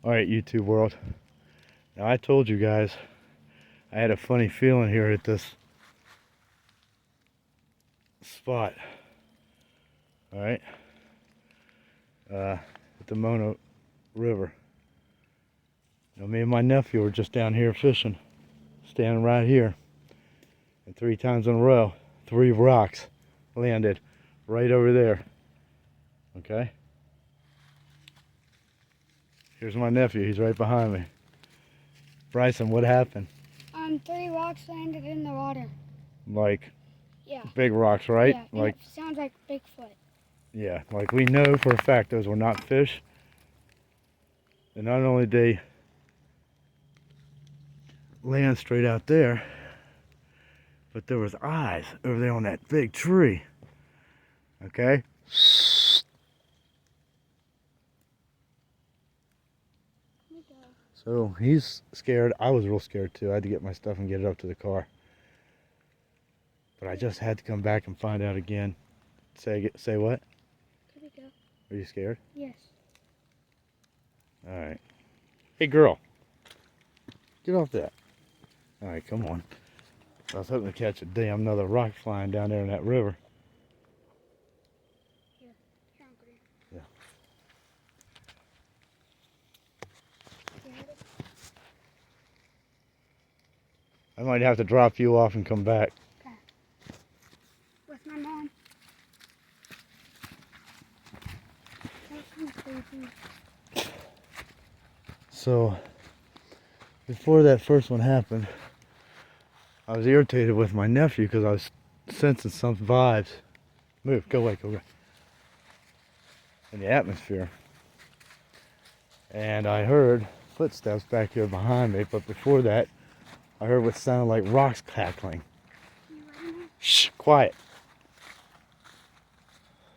Alright, YouTube world. Now I told you guys I had a funny feeling here at this spot. Alright? At the Mono River. Now me and my nephew were just down here fishing. Standing right here. And 3 times in a row, 3 rocks landed right over there. Okay? Here's my nephew, he's right behind me. Bryson, what happened? 3 rocks landed in the water. Like, yeah, big rocks, right? Yeah, like, it sounds like Bigfoot. Yeah, like we know for a fact those were not fish. And not only did they land straight out there, but there was eyes over there on that big tree. Okay? So he's scared. I was real scared too. I had to get my stuff and get it up to the car. But I just had to come back and find out again. Say what? Could we go? Are you scared? Yes. Alright. Hey girl. Get off that. Alright, come on. I was hoping to catch a damn another rock flying down there in that river. Here, Yeah. I might have to drop you off and come back. Okay. With my mom. That's kind of crazy. So, before that first one happened, I was irritated with my nephew because I was sensing some vibes. Move, go away, go away. In the atmosphere. And I heard footsteps back here behind me, but before that, I heard what sounded like rocks crackling. Shh, quiet.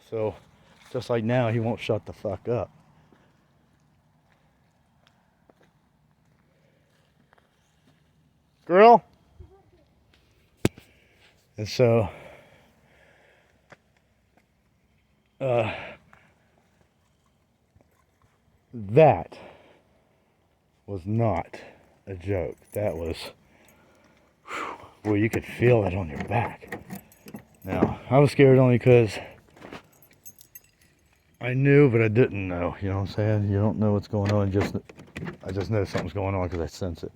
So, just like now, he won't shut the fuck up. Girl? And so, that was not a joke. That was, well, you could feel it on your back. Now, I was scared only because I knew, but I didn't know. You know what I'm saying? You don't know what's going on. I just know something's going on because I sense it.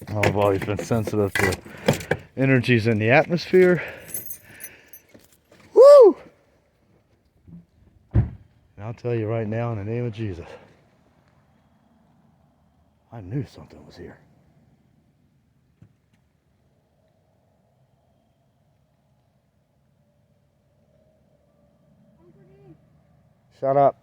I've always been sensitive to energies in the atmosphere. Woo! And I'll tell you right now, in the name of Jesus, I knew something was here. Shut up.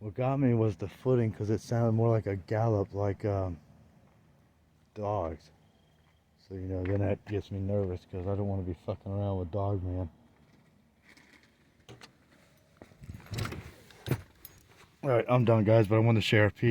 What got me was the footing, because it sounded more like a gallop, like dogs. So, you know, then that gets me nervous because I don't want to be fucking around with Dog Man. Alright, I'm done, guys, but I wanted to share a piece.